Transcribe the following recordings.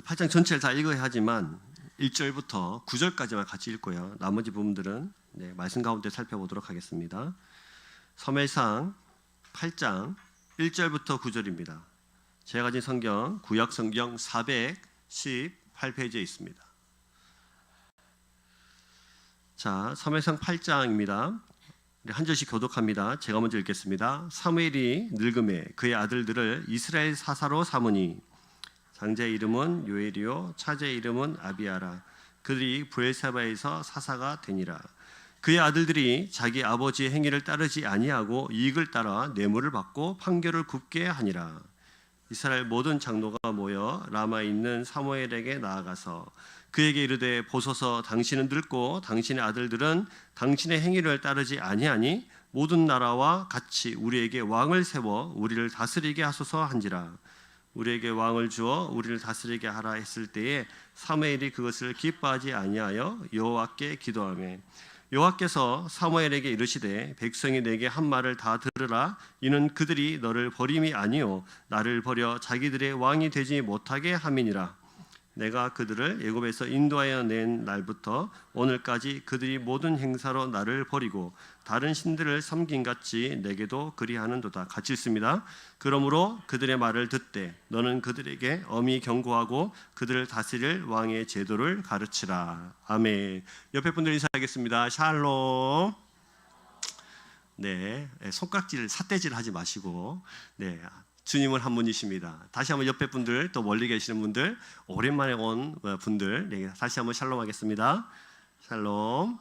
8장 전체를 다 읽어야 하지만 1절부터 9절까지만 같이 읽고요. 나머지 부분들은 말씀 가운데 살펴보도록 하겠습니다. 사무엘상 8장 1절부터 9절입니다. 제가 가진 성경 구약 성경 418페이지에 있습니다. 자, 사무엘상 8장입니다. 한 절씩 교독합니다. 제가 먼저 읽겠습니다. 사무엘이 늙음에 그의 아들들을 이스라엘 사사로 삼으니 장자의 이름은 요엘이요 차자의 이름은 아비아라. 그들이 브엘사바에서 사사가 되니라. 그의 아들들이 자기 아버지의 행위를 따르지 아니하고 이익을 따라 뇌물을 받고 판결을 굽게 하니라. 이스라엘 모든 장로가 모여 라마에 있는 사무엘에게 나아가서 그에게 이르되 보소서 당신은 늙고 당신의 아들들은 당신의 행위를 따르지 아니하니 모든 나라와 같이 우리에게 왕을 세워 우리를 다스리게 하소서 한지라. 우리에게 왕을 주어 우리를 다스리게 하라 했을 때에 사무엘이 그것을 기뻐하지 아니하여 여호와께 기도하며 여호와께서 사무엘에게 이르시되 백성이 내게 한 말을 다 들으라. 이는 그들이 너를 버림이 아니요 나를 버려 자기들의 왕이 되지 못하게 함이니라. 내가 그들을 애굽에서 인도하여 낸 날부터 오늘까지 그들이 모든 행사로 나를 버리고 다른 신들을 섬김같이 내게도 그리하는도다. 같이 읽습니다. 그러므로 그들의 말을 듣되 너는 그들에게 엄히 경고하고 그들을 다스릴 왕의 제도를 가르치라. 아멘. 옆에 분들 인사하겠습니다. 샬롬. 네, 손가락질 삿대질 하지 마시고 주님은 한 분이십니다. 다시 한번 옆에 분들, 또 멀리 계시는 분들, 오랜만에 온 분들, 다시 한번 샬롬 하겠습니다. 샬롬.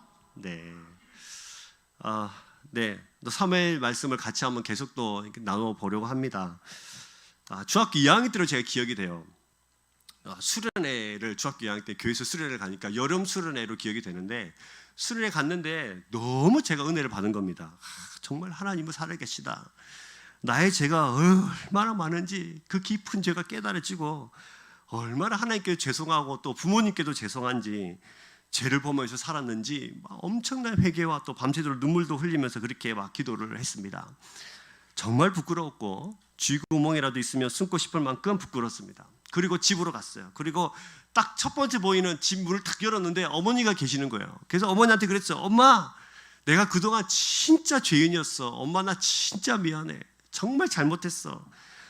사무엘 말씀을 같이 한번 계속 또 나눠 보려고 합니다. 중학교 2학년 때로 제가 기억이 돼요. 수련회를 중학교 2학년 때 교회에서 수련회를 가니까 여름 수련회로 기억이 되는데 수련회 갔는데 너무 제가 은혜를 받은 겁니다. 정말 하나님은 살아계시다. 나의 죄가 얼마나 많은지 그 깊은 죄가 깨달아지고 얼마나 하나님께 죄송하고 또 부모님께도 죄송한지 죄를 보면서 살았는지 엄청난 회개와 또 밤새도록 눈물도 흘리면서 그렇게 막 기도를 했습니다. 정말 부끄러웠고 쥐구멍이라도 있으면 숨고 싶을 만큼 부끄러웠습니다. 그리고 집으로 갔어요. 그리고 딱 첫 번째 보이는 집 문을 딱 열었는데 어머니가 계시는 거예요. 그래서 어머니한테 그랬죠. 엄마, 내가 그동안 진짜 죄인이었어. 엄마, 나 진짜 미안해. 정말 잘못했어.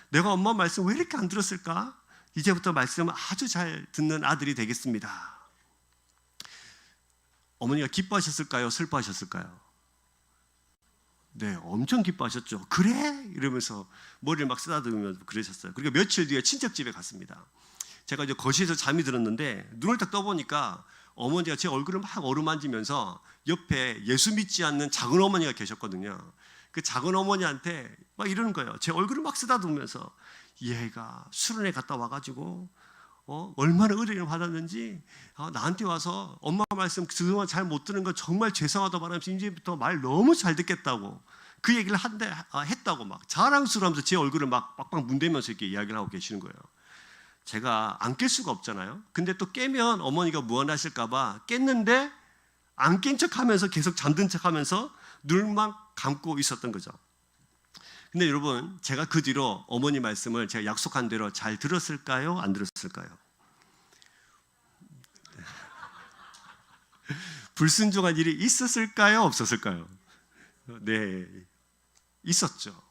내가 엄마 말씀 왜 이렇게 안 들었을까? 이제부터 말씀을 아주 잘 듣는 아들이 되겠습니다. 어머니가 기뻐하셨을까요? 슬퍼하셨을까요? 네, 엄청 기뻐하셨죠. 그래? 이러면서 머리를 막 쓰다듬으면서 그러셨어요. 그리고 며칠 뒤에 친척집에 갔습니다. 제가 이제 거실에서 잠이 들었는데 눈을 딱 떠보니까 어머니가 제 얼굴을 막 어루만지면서 옆에 예수 믿지 않는 작은 어머니가 계셨거든요. 그 작은 어머니한테 막 이러는 거예요. 제 얼굴을 막 쓰다듬으면서 얘가 수련회 갔다 와가지고 얼마나 은혜를 받았는지 나한테 와서 엄마 말씀 그동안 잘 못 들은 거 정말 죄송하다고 말하면서 이제부터 말 너무 잘 듣겠다고 그 얘기를 했다고 막 자랑스러워하면서 제 얼굴을 막 빡빡 문대면서 이렇게 이야기를 하고 계시는 거예요. 제가 안 깰 수가 없잖아요. 근데 또 깨면 어머니가 무안하실까 봐 깼는데 안 깬 척하면서 계속 잠든 척하면서 눈만 감고 있었던 거죠. 근데 여러분, 제가 그 뒤로 어머니 말씀을 제가 약속한 대로 잘 들었을까요? 안 들었을까요? 불순종한 일이 있었을까요? 없었을까요? 네, 있었죠.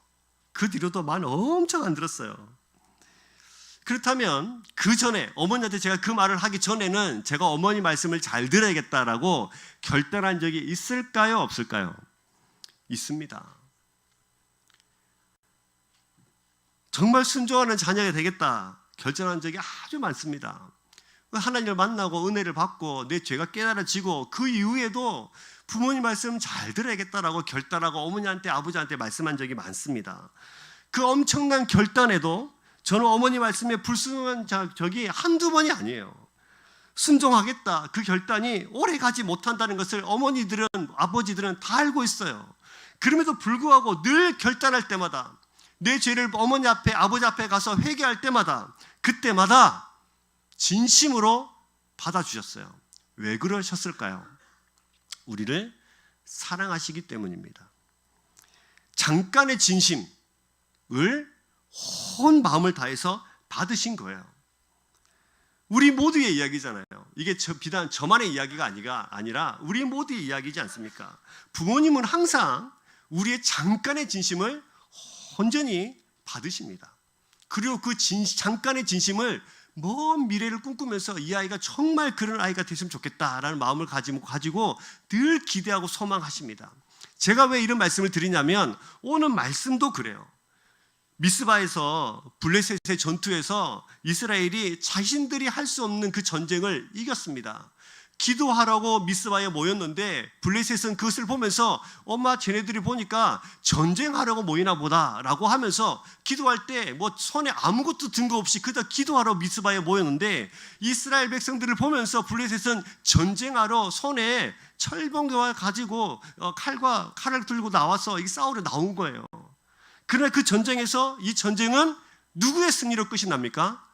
그 뒤로도 말 엄청 안 들었어요. 그렇다면 그 전에 어머니한테 제가 그 말을 하기 전에는 제가 어머니 말씀을 잘 들어야겠다라고 결단한 적이 있을까요? 없을까요? 있습니다. 정말 순종하는 자녀가 되겠다 결정한 적이 아주 많습니다. 하나님을 만나고 은혜를 받고 내 죄가 깨달아지고 그 이후에도 부모님 말씀 잘 들어야겠다라고 결단하고 어머니한테 아버지한테 말씀한 적이 많습니다. 그 엄청난 결단에도 저는 어머니 말씀에 불순종한 적이 한두 번이 아니에요. 순종하겠다 그 결단이 오래 가지 못한다는 것을 어머니들은 아버지들은 다 알고 있어요. 그럼에도 불구하고 늘 결단할 때마다 내 죄를 어머니 앞에 아버지 앞에 가서 회개할 때마다 그때마다 진심으로 받아주셨어요. 왜 그러셨을까요? 우리를 사랑하시기 때문입니다. 잠깐의 진심을 온 마음을 다해서 받으신 거예요. 우리 모두의 이야기잖아요. 이게 비단 저만의 이야기가 아니라 우리 모두의 이야기지 않습니까? 부모님은 항상 우리의 잠깐의 진심을 온전히 받으십니다. 그리고 그 잠깐의 진심을 먼 미래를 꿈꾸면서 이 아이가 정말 그런 아이가 됐으면 좋겠다라는 마음을 가지고 늘 기대하고 소망하십니다. 제가 왜 이런 말씀을 드리냐면 오늘 말씀도 그래요. 미스바에서 블레셋의 전투에서 이스라엘이 자신들이 할 수 없는 그 전쟁을 이겼습니다. 기도하라고 미스바에 모였는데 블레셋은 그것을 보면서 엄마 쟤네들이 보니까 전쟁하려고 모이나 보다라고 하면서 기도할 때 뭐 손에 아무것도 든 거 없이 그다 기도하러 미스바에 모였는데 이스라엘 백성들을 보면서 블레셋은 전쟁하러 손에 철병과 가지고 칼을 들고 나와서 싸우러 나온 거예요. 그러나 그 전쟁에서 이 전쟁은 누구의 승리로 끝이 납니까?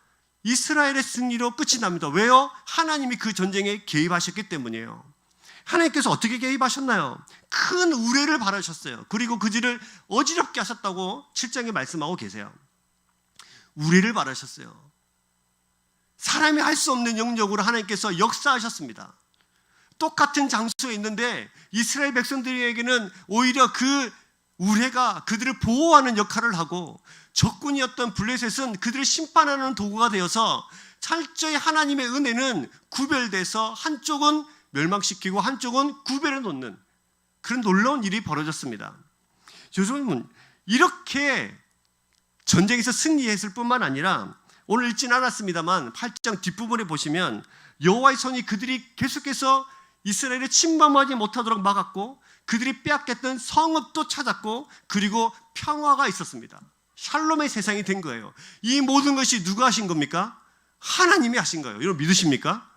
이스라엘의 승리로 끝이 납니다. 왜요? 하나님이 그 전쟁에 개입하셨기 때문이에요. 하나님께서 어떻게 개입하셨나요? 큰 우레를 바라셨어요. 그리고 그들을 어지럽게 하셨다고 7장에 말씀하고 계세요. 우레를 바라셨어요. 사람이 할 수 없는 영역으로 하나님께서 역사하셨습니다. 똑같은 장소에 있는데 이스라엘 백성들에게는 오히려 그 우레가 그들을 보호하는 역할을 하고 적군이었던 블레셋은 그들을 심판하는 도구가 되어서 철저히 하나님의 은혜는 구별돼서 한쪽은 멸망시키고 한쪽은 구별해 놓는 그런 놀라운 일이 벌어졌습니다. 여러분, 이렇게 전쟁에서 승리했을 뿐만 아니라 오늘 읽진 않았습니다만 8장 뒷부분에 보시면 여호와의 손이 그들이 계속해서 이스라엘을 침범하지 못하도록 막았고 그들이 빼앗겼던 성읍도 찾았고 그리고 평화가 있었습니다. 샬롬의 세상이 된 거예요. 이 모든 것이 누가 하신 겁니까? 하나님이 하신 거예요. 여러분 믿으십니까?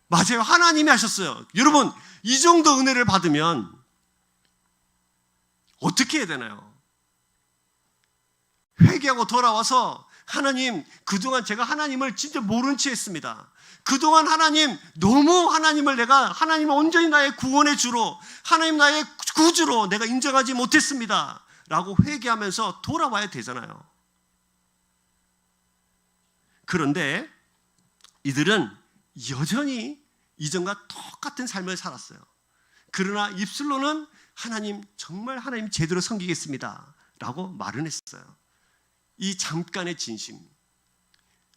맞아요. 하나님이 하셨어요. 여러분 이 정도 은혜를 받으면 어떻게 해야 되나요? 회개하고 돌아와서 하나님, 그동안 제가 하나님을 진짜 모른 채 했습니다. 그동안 하나님, 너무 하나님을 온전히 나의 구원의 주로, 하나님 나의 구주로 내가 인정하지 못했습니다. 라고 회개하면서 돌아와야 되잖아요. 그런데 이들은 여전히 이전과 똑같은 삶을 살았어요. 그러나 입술로는 하나님, 정말 하나님 제대로 섬기겠습니다. 라고 말은 했어요. 이 잠깐의 진심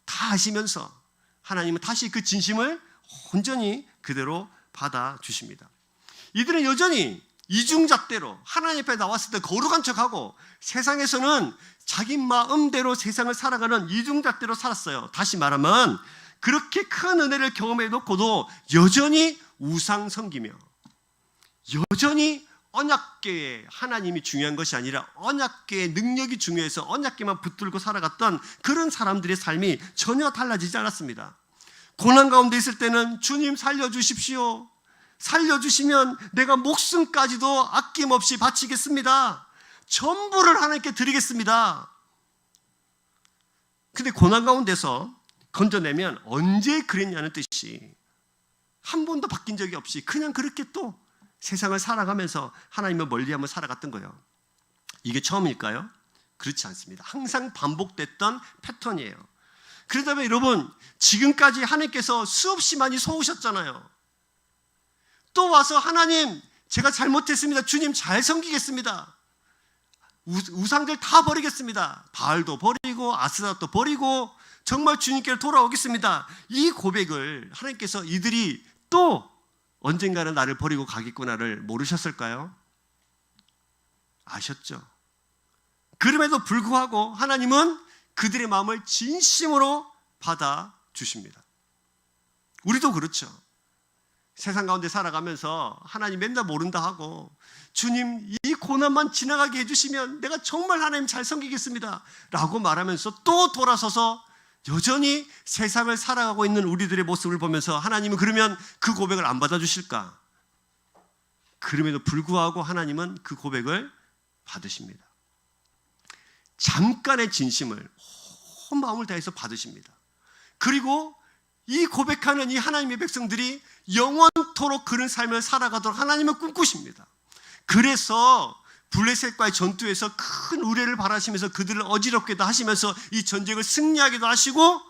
다 하시면서 하나님은 다시 그 진심을 온전히 그대로 받아주십니다. 이들은 여전히 이중잣대로 하나님 앞에 나왔을 때 거룩한 척하고 세상에서는 자기 마음대로 세상을 살아가는 이중잣대로 살았어요. 다시 말하면 그렇게 큰 은혜를 경험해 놓고도 여전히 우상 섬기며 여전히 언약궤에 하나님이 중요한 것이 아니라 언약궤의 능력이 중요해서 언약궤만 붙들고 살아갔던 그런 사람들의 삶이 전혀 달라지지 않았습니다. 고난 가운데 있을 때는 주님 살려주십시오. 살려주시면 내가 목숨까지도 아낌없이 바치겠습니다. 전부를 하나님께 드리겠습니다. 근데 고난 가운데서 건져내면 언제 그랬냐는 뜻이 한 번도 바뀐 적이 없이 그냥 그렇게 또 세상을 살아가면서 하나님을 멀리하며 살아갔던 거예요. 이게 처음일까요? 그렇지 않습니다. 항상 반복됐던 패턴이에요. 그러다면 여러분 지금까지 하나님께서 수없이 많이 속으셨잖아요. 또 와서 하나님 제가 잘못했습니다. 주님 잘 섬기겠습니다. 우상들 다 버리겠습니다. 바알도 버리고 아스라도 버리고 정말 주님께로 돌아오겠습니다. 이 고백을 하나님께서 이들이 또 언젠가는 나를 버리고 가겠구나를 모르셨을까요? 아셨죠? 그럼에도 불구하고 하나님은 그들의 마음을 진심으로 받아주십니다. 우리도 그렇죠. 세상 가운데 살아가면서 하나님 맨날 모른다 하고 주님 이 고난만 지나가게 해주시면 내가 정말 하나님 잘 섬기겠습니다 라고 말하면서 또 돌아서서 여전히 세상을 살아가고 있는 우리들의 모습을 보면서 하나님은 그러면 그 고백을 안 받아주실까? 그럼에도 불구하고 하나님은 그 고백을 받으십니다. 잠깐의 진심을 온 마음을 다해서 받으십니다. 그리고 이 고백하는 이 하나님의 백성들이 영원토록 그런 삶을 살아가도록 하나님은 꿈꾸십니다. 그래서 블레셋과의 전투에서 큰 우레를 바라시면서 그들을 어지럽게도 하시면서 이 전쟁을 승리하기도 하시고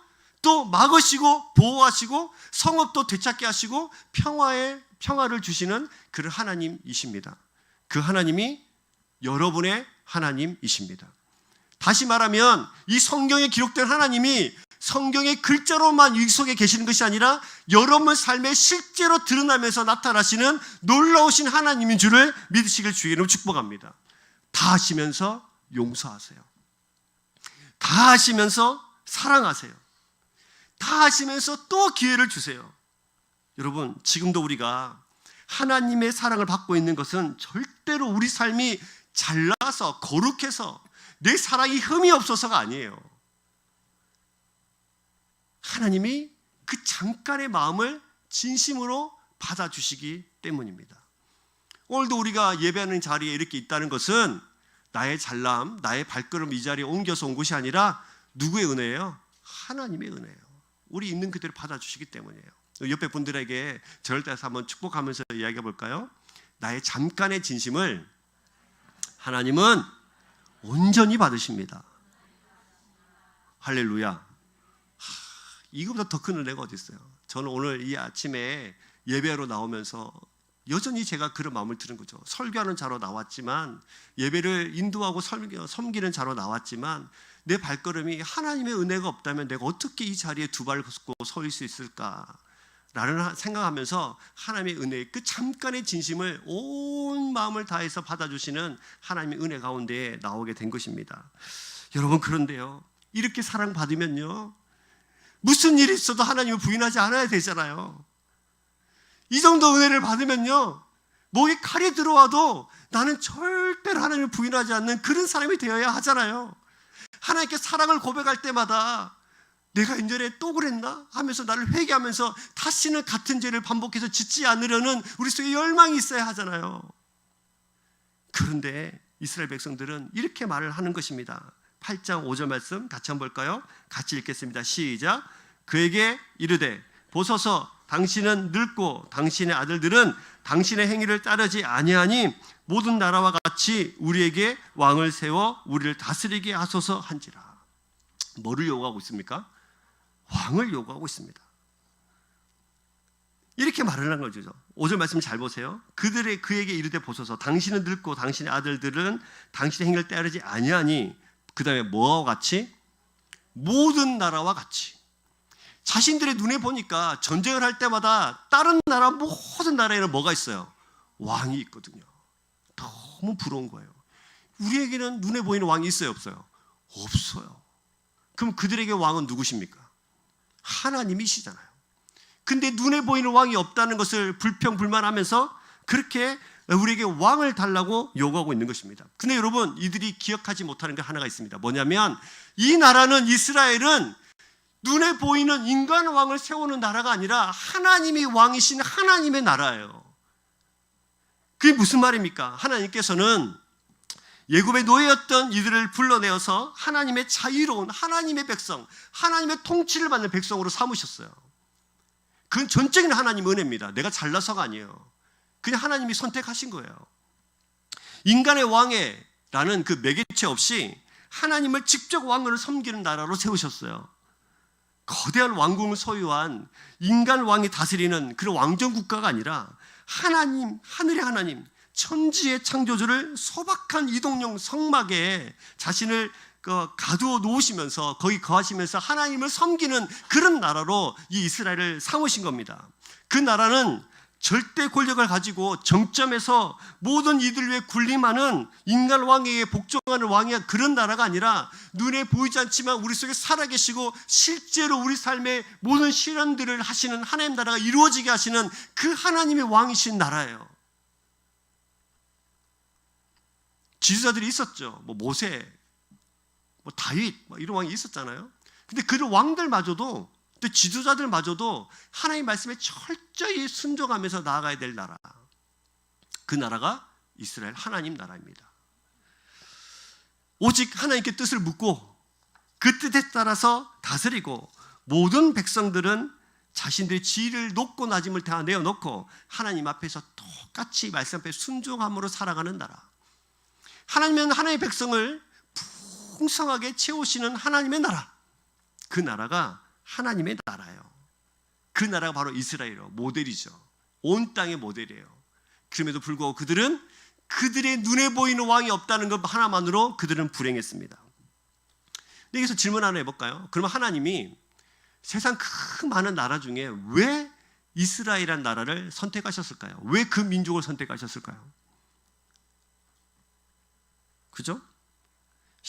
또 막으시고 보호하시고 성읍도 되찾게 하시고 평화를 주시는 그런 하나님이십니다. 그 하나님이 여러분의 하나님이십니다. 다시 말하면 이 성경에 기록된 하나님이 성경의 글자로만 이 속에 계시는 것이 아니라 여러분 삶에 실제로 드러나면서 나타나시는 놀라우신 하나님인 줄을 믿으시길 주의 이름으로 축복합니다. 다 하시면서 용서하세요. 다 하시면서 사랑하세요. 다 하시면서 또 기회를 주세요. 여러분, 지금도 우리가 하나님의 사랑을 받고 있는 것은 절대로 우리 삶이 잘나서 거룩해서 내 사랑이 흠이 없어서가 아니에요. 하나님이 그 잠깐의 마음을 진심으로 받아주시기 때문입니다. 오늘도 우리가 예배하는 자리에 이렇게 있다는 것은 나의 잘남, 나의 발걸음 이 자리에 옮겨서 온 것이 아니라 누구의 은혜예요? 하나님의 은혜예요. 우리 있는 그대로 받아주시기 때문이에요. 옆에 분들에게 저를 따라서 한번 축복하면서 이야기해 볼까요? 나의 잠깐의 진심을 하나님은 온전히 받으십니다. 할렐루야. 이거보다 더 큰 은혜가 어디 있어요? 저는 오늘 이 아침에 예배로 나오면서 여전히 제가 그런 마음을 드는 거죠. 설교하는 자로 나왔지만, 예배를 인도하고 섬기는 자로 나왔지만, 내 발걸음이 하나님의 은혜가 없다면 내가 어떻게 이 자리에 두 발을 걷고 서 있을 수 있을까? 라는 생각하면서 하나님의 은혜의 그 잠깐의 진심을 온 마음을 다해서 받아주시는 하나님의 은혜 가운데 나오게 된 것입니다. 여러분, 그런데요, 이렇게 사랑받으면요, 무슨 일이 있어도 하나님을 부인하지 않아야 되잖아요. 이 정도 은혜를 받으면요, 목에 칼이 들어와도 나는 절대로 하나님을 부인하지 않는 그런 사람이 되어야 하잖아요. 하나님께 사랑을 고백할 때마다 내가 인전에 또 그랬나? 하면서 나를 회개하면서 다시는 같은 죄를 반복해서 짓지 않으려는 우리 속에 열망이 있어야 하잖아요. 그런데 이스라엘 백성들은 이렇게 말을 하는 것입니다. 8장 5절 말씀 같이 한번 볼까요? 같이 읽겠습니다. 시작. 그에게 이르되 보소서, 당신은 늙고 당신의 아들들은 당신의 행위를 따르지 아니하니 모든 나라와 같이 우리에게 왕을 세워 우리를 다스리게 하소서 한지라. 뭐를 요구하고 있습니까? 왕을 요구하고 있습니다. 이렇게 말을 한 거죠. 5절 말씀 잘 보세요. 그에게 이르되 보소서, 당신은 늙고 당신의 아들들은 당신의 행위를 따르지 아니하니, 그 다음에 뭐와 같이? 모든 나라와 같이. 자신들의 눈에 보니까 전쟁을 할 때마다 다른 나라 모든 나라에는 뭐가 있어요? 왕이 있거든요. 너무 부러운 거예요. 우리에게는 눈에 보이는 왕이 있어요, 없어요? 없어요. 그럼 그들에게 왕은 누구십니까? 하나님이시잖아요. 근데 눈에 보이는 왕이 없다는 것을 불평불만하면서 그렇게 우리에게 왕을 달라고 요구하고 있는 것입니다. 근데 여러분, 이들이 기억하지 못하는 게 하나가 있습니다. 뭐냐면 이 나라는, 이스라엘은 눈에 보이는 인간 왕을 세우는 나라가 아니라 하나님이 왕이신 하나님의 나라예요. 그게 무슨 말입니까? 하나님께서는 예굽의 노예였던 이들을 불러내어서 하나님의 자유로운 하나님의 백성, 하나님의 통치를 받는 백성으로 삼으셨어요. 그건 전적인 하나님 은혜입니다. 내가 잘나서가 아니에요. 그냥 하나님이 선택하신 거예요. 인간의 왕이라는 그 매개체 없이 하나님을 직접 왕으로 섬기는 나라로 세우셨어요. 거대한 왕궁을 소유한 인간 왕이 다스리는 그런 왕정 국가가 아니라 하나님, 하늘의 하나님, 천지의 창조주를 소박한 이동용 성막에 자신을 가두어 놓으시면서 거기 거하시면서 하나님을 섬기는 그런 나라로 이 이스라엘을 삼으신 겁니다. 그 나라는 절대 권력을 가지고 정점에서 모든 이들 위에 군림하는 인간 왕에게 복종하는 왕이 그런 나라가 아니라 눈에 보이지 않지만 우리 속에 살아계시고 실제로 우리 삶의 모든 실현들을 하시는 하나님 나라가 이루어지게 하시는 그 하나님의 왕이신 나라예요. 지도자들이 있었죠. 모세, 다윗 이런 왕이 있었잖아요. 근데 그런 왕들마저도, 또 지도자들마저도 하나님 말씀에 철저히 순종하면서 나아가야 될 나라, 그 나라가 이스라엘 하나님 나라입니다. 오직 하나님께 뜻을 묻고 그 뜻에 따라서 다스리고, 모든 백성들은 자신들의 지위를 높고 낮음을 다 내어놓고 하나님 앞에서 똑같이 말씀 앞에 순종함으로 살아가는 나라. 하나님은 하나님의 백성을 풍성하게 채우시는 하나님의 나라, 그 나라가 하나님의 나라예요. 그 나라가 바로 이스라엘이에요. 모델이죠. 온 땅의 모델이에요. 그럼에도 불구하고 그들은 그들의 눈에 보이는 왕이 없다는 것 하나만으로 그들은 불행했습니다. 여기서 질문 하나 해볼까요? 그러면 하나님이 세상 그 많은 나라 중에 왜 이스라엘이라는 나라를 선택하셨을까요? 왜 그 민족을 선택하셨을까요? 그죠?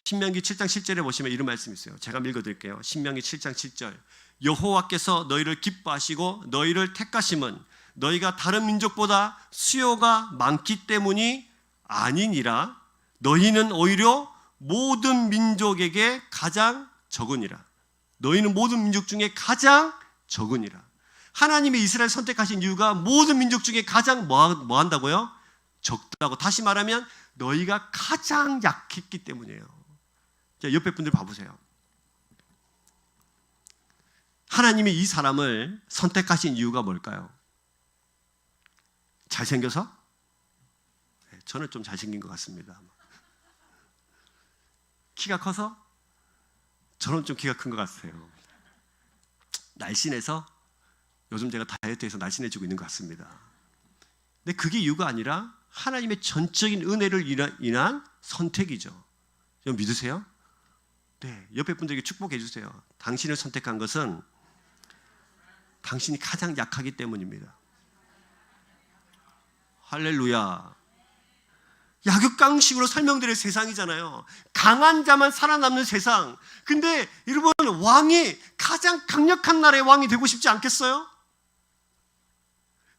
신명기 7장 7절에 보시면 이런 말씀이 있어요. 제가 읽어드릴게요. 신명기 7장 7절. 여호와께서 너희를 기뻐하시고 너희를 택하심은 너희가 다른 민족보다 수요가 많기 때문이 아니니라. 너희는 오히려 모든 민족에게 가장 적으니라. 너희는 모든 민족 중에 가장 적으니라. 하나님이 이스라엘 선택하신 이유가 모든 민족 중에 가장 뭐 한다고요? 적다고. 다시 말하면 너희가 가장 약했기 때문이에요. 자, 옆에 분들 봐보세요. 하나님이 이 사람을 선택하신 이유가 뭘까요? 잘생겨서? 네, 저는 좀 잘생긴 것 같습니다. 키가 커서? 저는 좀 키가 큰 것 같아요. 날씬해서? 요즘 제가 다이어트해서 날씬해지고 있는 것 같습니다. 근데 그게 이유가 아니라 하나님의 전적인 은혜를 인한 선택이죠. 여러분 믿으세요? 네, 옆에 분들에게 축복해 주세요. 당신을 선택한 것은 당신이 가장 약하기 때문입니다. 할렐루야. 약육강식으로 설명드릴 세상이잖아요. 강한 자만 살아남는 세상. 근데 여러분, 왕이 가장 강력한 나라의 왕이 되고 싶지 않겠어요?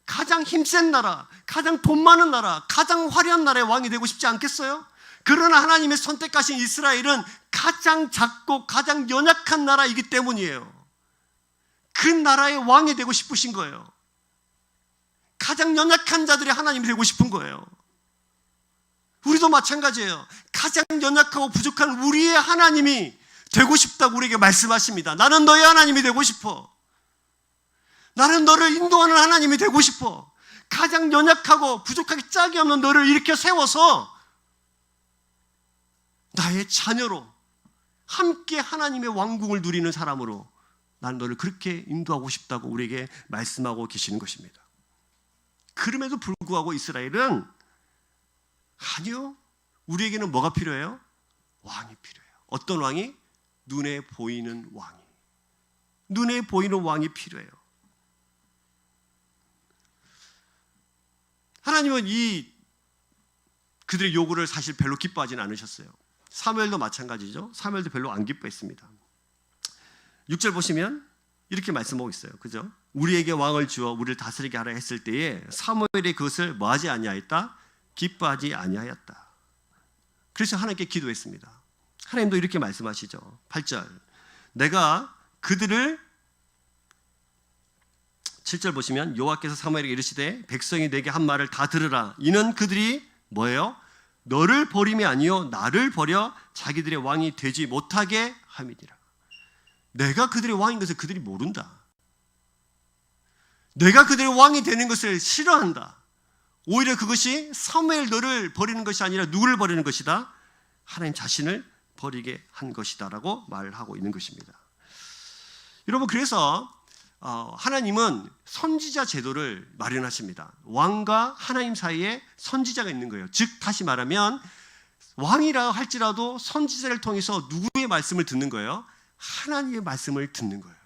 가장 힘센 나라, 가장 돈 많은 나라, 가장 화려한 나라의 왕이 되고 싶지 않겠어요? 그러나 하나님의 선택하신 이스라엘은 가장 작고 가장 연약한 나라이기 때문이에요. 그 나라의 왕이 되고 싶으신 거예요. 가장 연약한 자들이 하나님이 되고 싶은 거예요. 우리도 마찬가지예요. 가장 연약하고 부족한 우리의 하나님이 되고 싶다고 우리에게 말씀하십니다. 나는 너의 하나님이 되고 싶어. 나는 너를 인도하는 하나님이 되고 싶어. 가장 연약하고 부족하기 짝이 없는 너를 일으켜 세워서 나의 자녀로 함께 하나님의 왕국을 누리는 사람으로 나는 너를 그렇게 인도하고 싶다고 우리에게 말씀하고 계시는 것입니다. 그럼에도 불구하고 이스라엘은 아니요, 우리에게는 뭐가 필요해요? 왕이 필요해요. 어떤 왕이? 눈에 보이는 왕이. 눈에 보이는 왕이 필요해요. 하나님은 그들의 요구를 사실 별로 기뻐하지는 않으셨어요. 사무엘도 마찬가지죠. 사무엘도 별로 안 기뻐했습니다. 6절 보시면 이렇게 말씀하고 있어요. 그죠? 우리에게 왕을 주어 우리를 다스리게 하라 했을 때에 사무엘이 그것을 뭐하지 아니하였다? 기뻐하지 아니하였다. 그래서 하나님께 기도했습니다. 하나님도 이렇게 말씀하시죠. 8절. 내가 그들을 7절 보시면 여호와께서 사무엘에게 이르시되 백성이 내게 한 말을 다 들으라. 이는 그들이 뭐예요? 너를 버림이 아니요 나를 버려 자기들의 왕이 되지 못하게 함이니라. 내가 그들의 왕인 것을 그들이 모른다. 내가 그들의 왕이 되는 것을 싫어한다. 오히려 그것이 사무엘 너를 버리는 것이 아니라 누구를 버리는 것이다? 하나님 자신을 버리게 한 것이다 라고 말하고 있는 것입니다. 여러분, 그래서 하나님은 선지자 제도를 마련하십니다. 왕과 하나님 사이에 선지자가 있는 거예요. 즉 다시 말하면 왕이라 할지라도 선지자를 통해서 누구의 말씀을 듣는 거예요? 하나님의 말씀을 듣는 거예요.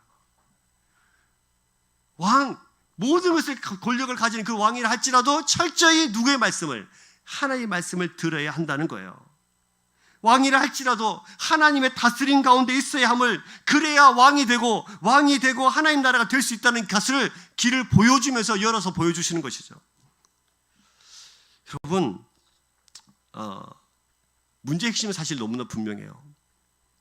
왕, 모든 것을 권력을 가지는 그 왕이라 할지라도 철저히 누구의 말씀을? 하나님의 말씀을 들어야 한다는 거예요. 왕이라 할지라도 하나님의 다스림 가운데 있어야 함을, 그래야 왕이 되고 하나님 나라가 될 수 있다는 것을 길을 보여주면서 열어서 보여주시는 것이죠. 여러분, 문제의 핵심은 사실 너무나 분명해요.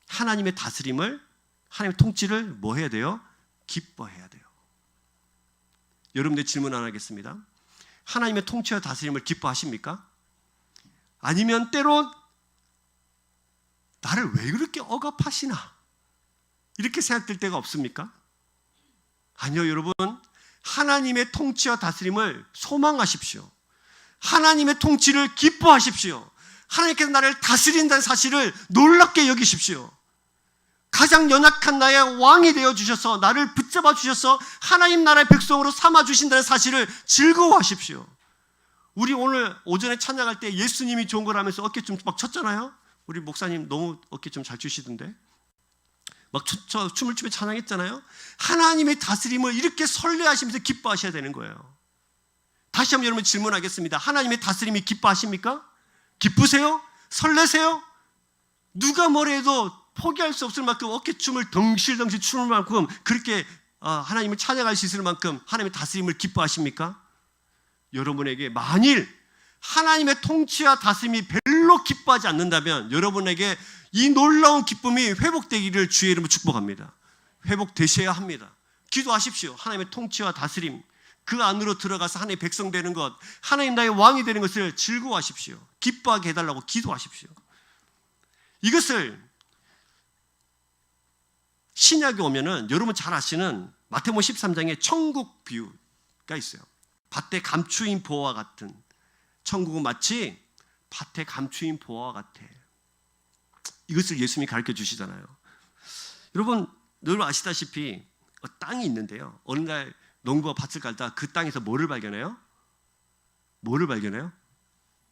하나님의 다스림을, 하나님의 통치를 뭐 해야 돼요? 기뻐해야 돼요. 여러분들 질문 하나 하겠습니다. 하나님의 통치와 다스림을 기뻐하십니까? 아니면 때로 나를 왜 그렇게 억압하시나? 이렇게 생각될 때가 없습니까? 아니요, 여러분. 하나님의 통치와 다스림을 소망하십시오. 하나님의 통치를 기뻐하십시오. 하나님께서 나를 다스린다는 사실을 놀랍게 여기십시오. 가장 연약한 나의 왕이 되어주셔서 나를 붙잡아 주셔서 하나님 나라의 백성으로 삼아주신다는 사실을 즐거워하십시오. 우리 오늘 오전에 찬양할 때 예수님이 좋은 거라면서 어깨춤 막 췄잖아요. 우리 목사님 너무 어깨춤 잘 추시던데 막 춤을 추며 찬양했잖아요. 하나님의 다스림을 이렇게 설레하시면서 기뻐하셔야 되는 거예요. 다시 한번 여러분 질문하겠습니다. 하나님의 다스림이 기뻐하십니까? 기쁘세요? 설레세요? 누가 뭐래도 포기할 수 없을 만큼 어깨춤을 덩실덩실 추는 만큼 그렇게 하나님을 찬양할 수 있을 만큼 하나님의 다스림을 기뻐하십니까? 여러분에게 만일 하나님의 통치와 다스림이 별로 기뻐하지 않는다면 여러분에게 이 놀라운 기쁨이 회복되기를 주의 이름으로 축복합니다. 회복되셔야 합니다. 기도하십시오. 하나님의 통치와 다스림 그 안으로 들어가서 하나님의 백성 되는 것, 하나님 나의 왕이 되는 것을 즐거워하십시오. 기뻐하게 해달라고 기도하십시오. 이것을 신약에 오면은 여러분 잘 아시는 마태복음 13장에 천국 비유가 있어요. 밭에 감추인 보와 같은, 천국은 마치 밭에 감추인 보와 같아. 이것을 예수님이 가르쳐 주시잖아요. 여러분 아시다시피 땅이 있는데요. 어느 날 농부가 밭을 갈다 그 땅에서 뭐를 발견해요? 뭐를 발견해요?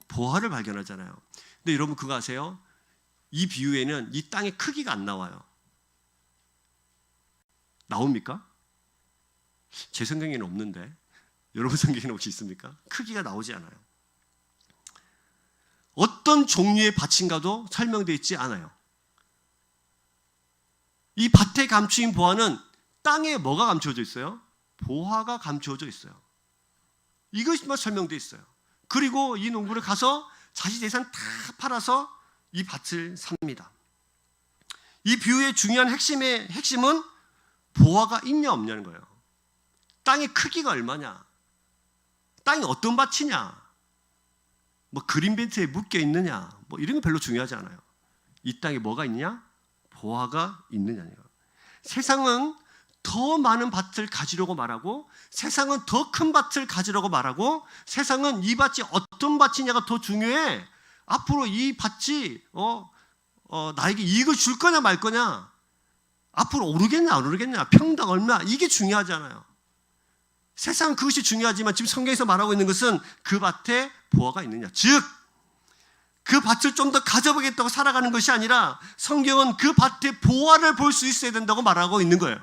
보화를 발견하잖아요. 근데 여러분 그거 아세요? 이 비유에는 이 땅의 크기가 안 나와요. 나옵니까? 제 성경에는 없는데 여러분 성경에는 혹시 있습니까? 크기가 나오지 않아요. 어떤 종류의 밭인가도 설명되어 있지 않아요. 이 밭에 감추인 보화는 땅에 뭐가 감추어져 있어요? 보화가 감추어져 있어요. 이것만 설명되어 있어요. 그리고 이 농부를 가서 자기 재산 다 팔아서 이 밭을 삽니다. 이 비유의 중요한 핵심은 보화가 있냐 없냐는 거예요. 땅의 크기가 얼마냐, 땅이 어떤 밭이냐, 뭐 그린벨트에 묶여 있느냐, 뭐 이런 거 별로 중요하지 않아요. 이 땅에 뭐가 있냐? 보화가 있느냐예요. 세상은 더 많은 밭을 가지려고 말하고, 세상은 더 큰 밭을 가지려고 말하고, 세상은 이 밭이 어떤 밭이냐가 더 중요해. 앞으로 이 밭이 나에게 이익을 줄 거냐 말 거냐, 앞으로 오르겠냐 안 오르겠냐, 평당 얼마, 이게 중요하잖아요. 세상은 그것이 중요하지만 지금 성경에서 말하고 있는 것은 그 밭에 보화가 있느냐, 즉 그 밭을 좀 더 가져보겠다고 살아가는 것이 아니라 성경은 그 밭에 보화를 볼 수 있어야 된다고 말하고 있는 거예요.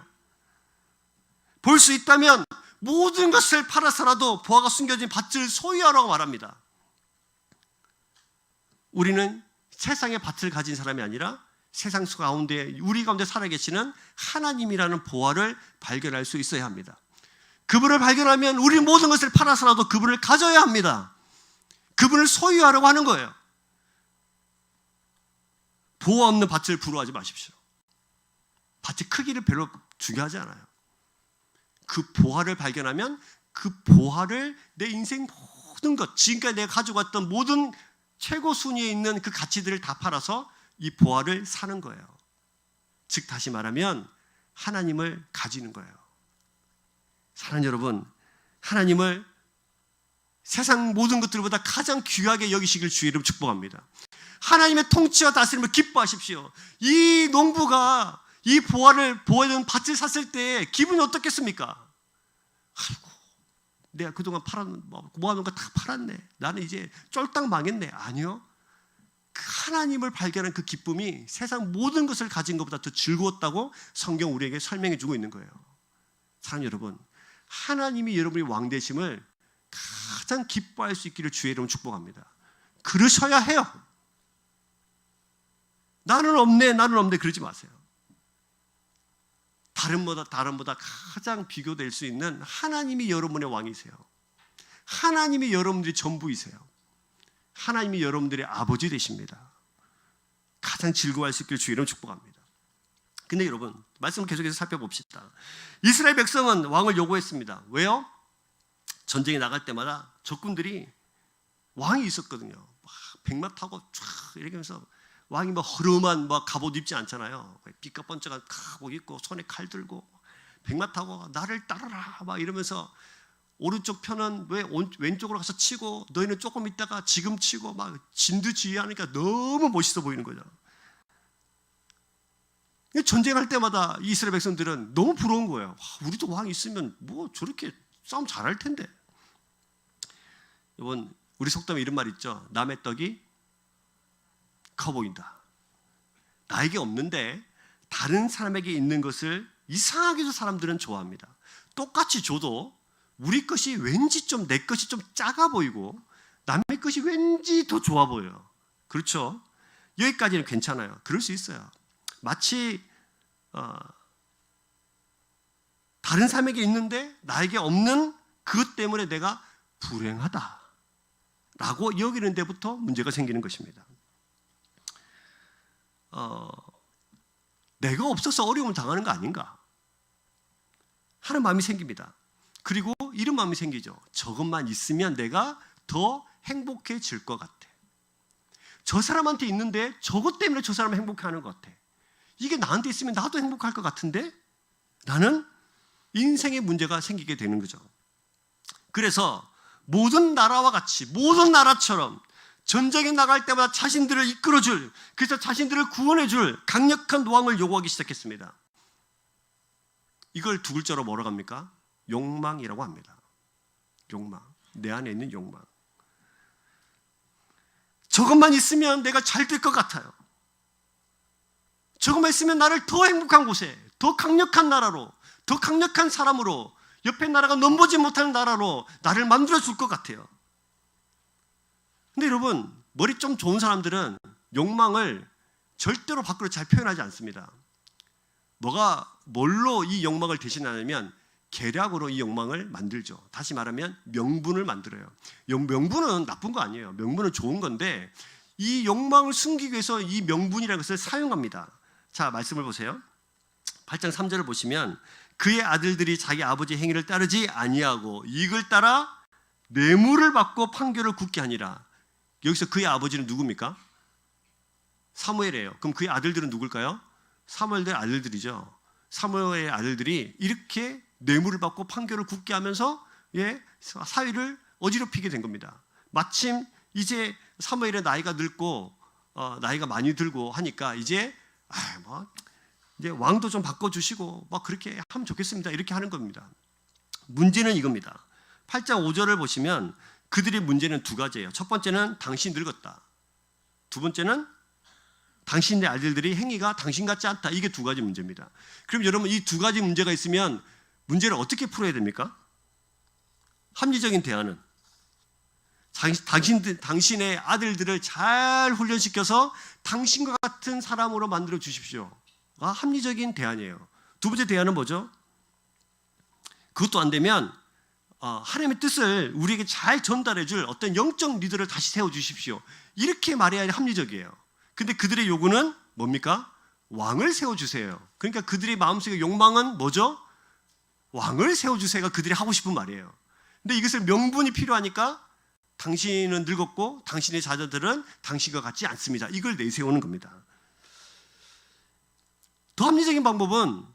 볼 수 있다면 모든 것을 팔아서라도 보화가 숨겨진 밭을 소유하라고 말합니다. 우리는 세상의 밭을 가진 사람이 아니라 세상 가운데, 우리 가운데 살아계시는 하나님이라는 보화를 발견할 수 있어야 합니다. 그분을 발견하면 우리 모든 것을 팔아서라도 그분을 가져야 합니다. 그분을 소유하려고 하는 거예요. 보화 없는 밭을 부러워하지 마십시오. 밭의 크기를 별로 중요하지 않아요. 그 보화를 발견하면 그 보화를 내 인생 모든 것, 지금까지 내가 가지고 왔던 모든 최고 순위에 있는 그 가치들을 다 팔아서 이 보화를 사는 거예요. 즉 다시 말하면 하나님을 가지는 거예요. 사랑하는 여러분, 하나님을 세상 모든 것들보다 가장 귀하게 여기시길 주의 이름으로 축복합니다. 하나님의 통치와 다스림을 기뻐하십시오. 이 농부가 이 보화된 밭을 샀을 때 기분이 어떻겠습니까? 아이고, 내가 그동안 모아놓은 거 다 팔았네. 나는 이제 쫄딱 망했네. 아니요. 그 하나님을 발견한 그 기쁨이 세상 모든 것을 가진 것보다 더 즐거웠다고 성경 우리에게 설명해 주고 있는 거예요. 사랑하는 여러분, 하나님이 여러분의 왕 되심을 가장 기뻐할 수 있기를 주의 이름으로 축복합니다. 그러셔야 해요. 나는 없네 그러지 마세요. 다른보다 가장 비교될 수 있는 하나님이 여러분의 왕이세요. 하나님이 여러분들의 전부이세요. 하나님이 여러분들의 아버지 되십니다. 가장 즐거워할 수 있기를 주의 이름으로 축복합니다. 근데 여러분, 말씀을 계속해서 살펴봅시다. 이스라엘 백성은 왕을 요구했습니다. 왜요? 전쟁에 나갈 때마다 적군들이 왕이 있었거든요. 막 백마 타고 쫙 이렇게 하면서, 왕이 뭐 허름한 갑옷 입지 않잖아요. 삐까뻔쩍한 갑옷 입고 손에 칼 들고 백마 타고 나를 따르라 막 이러면서 오른쪽 편은 왜 왼쪽으로 가서 치고 너희는 조금 있다가 지금 치고 막 진두지휘하니까 너무 멋있어 보이는 거죠. 전쟁할 때마다 이스라엘 백성들은 너무 부러운 거예요. 와, 우리도 왕이 있으면 뭐 저렇게 싸움 잘할 텐데. 이번 우리 속담에 이런 말 있죠. 남의 떡이 커 보인다. 나에게 없는데 다른 사람에게 있는 것을 이상하게도 사람들은 좋아합니다. 똑같이 줘도 우리 것이 왠지 좀 내 것이 좀 작아 보이고 남의 것이 왠지 더 좋아 보여요. 그렇죠? 여기까지는 괜찮아요. 그럴 수 있어요. 마치 다른 사람에게 있는데 나에게 없는 그것 때문에 내가 불행하다 라고 여기는 데부터 문제가 생기는 것입니다. 내가 없어서 어려움을 당하는 거 아닌가 하는 마음이 생깁니다. 그리고 이런 마음이 생기죠. 저것만 있으면 내가 더 행복해질 것 같아. 저 사람한테 있는데 저것 때문에 저 사람은 행복해하는 것 같아. 이게 나한테 있으면 나도 행복할 것 같은데? 라는 인생의 문제가 생기게 되는 거죠. 그래서 모든 나라와 같이 모든 나라처럼 전쟁에 나갈 때마다 자신들을 이끌어줄, 그래서 자신들을 구원해줄 강력한 왕을 요구하기 시작했습니다. 이걸 두 글자로 뭐라고 합니까? 욕망이라고 합니다. 욕망. 내 안에 있는 욕망. 저것만 있으면 내가 잘 될 것 같아요. 저것만 있으면 나를 더 행복한 곳에, 더 강력한 나라로, 더 강력한 사람으로, 옆에 나라가 넘보지 못하는 나라로 나를 만들어줄 것 같아요. 근데 여러분, 머리 좀 좋은 사람들은 욕망을 절대로 밖으로 잘 표현하지 않습니다. 뭘로 이 욕망을 대신하냐면 계략으로 이 욕망을 만들죠. 다시 말하면 명분을 만들어요. 명분은 나쁜 거 아니에요. 명분은 좋은 건데 이 욕망을 숨기기 위해서 이 명분이라는 것을 사용합니다. 자, 말씀을 보세요. 8장 3절을 보시면 그의 아들들이 자기 아버지의 행위를 따르지 아니하고 이익을 따라 뇌물을 받고 판결을 굳게 하니라. 여기서 그의 아버지는 누굽니까? 사무엘이에요. 그럼 그의 아들들은 누굴까요? 사무엘의 아들들이죠. 사무엘의 아들들이 이렇게 뇌물을 받고 판결을 굳게 하면서 사위를 어지럽히게 된 겁니다. 마침 이제 사무엘의 나이가 늙고 나이가 많이 들고 하니까 이제 왕도 좀 바꿔주시고 그렇게 하면 좋겠습니다. 이렇게 하는 겁니다. 문제는 이겁니다. 8장 5절을 보시면 그들의 문제는 두 가지예요. 첫 번째는 당신 늙었다. 두 번째는 당신의 아들들이 행위가 당신 같지 않다. 이게 두 가지 문제입니다. 그럼 여러분 이 두 가지 문제가 있으면 문제를 어떻게 풀어야 됩니까? 합리적인 대안은 당신의 아들들을 잘 훈련시켜서 당신과 같은 사람으로 만들어 주십시오가 합리적인 대안이에요. 두 번째 대안은 뭐죠? 그것도 안 되면 하나님의 뜻을 우리에게 잘 전달해 줄 어떤 영적 리더를 다시 세워주십시오. 이렇게 말해야 합리적이에요. 근데 그들의 요구는 뭡니까? 왕을 세워주세요. 그러니까 그들의 마음속의 욕망은 뭐죠? 왕을 세워주세요가 그들이 하고 싶은 말이에요. 근데 이것을 명분이 필요하니까 당신은 늙었고 당신의 자녀들은 당신과 같지 않습니다. 이걸 내세우는 겁니다. 더 합리적인 방법은,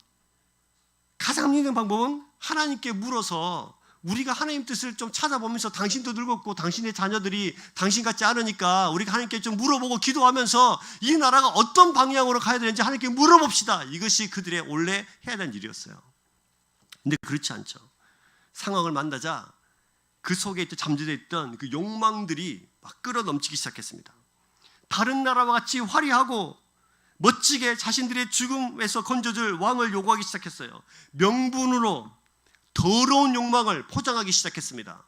가장 합리적인 방법은 하나님께 물어서 우리가 하나님 뜻을 좀 찾아보면서 당신도 늙었고 당신의 자녀들이 당신 같지 않으니까 우리가 하나님께 좀 물어보고 기도하면서 이 나라가 어떤 방향으로 가야 되는지 하나님께 물어봅시다. 이것이 그들의 원래 해야 되는 일이었어요. 근데 그렇지 않죠. 상황을 만나자 그 속에 잠재되어 있던 그 욕망들이 막 끌어넘치기 시작했습니다. 다른 나라와 같이 화려하고 멋지게 자신들의 죽음에서 건져줄 왕을 요구하기 시작했어요. 명분으로 더러운 욕망을 포장하기 시작했습니다.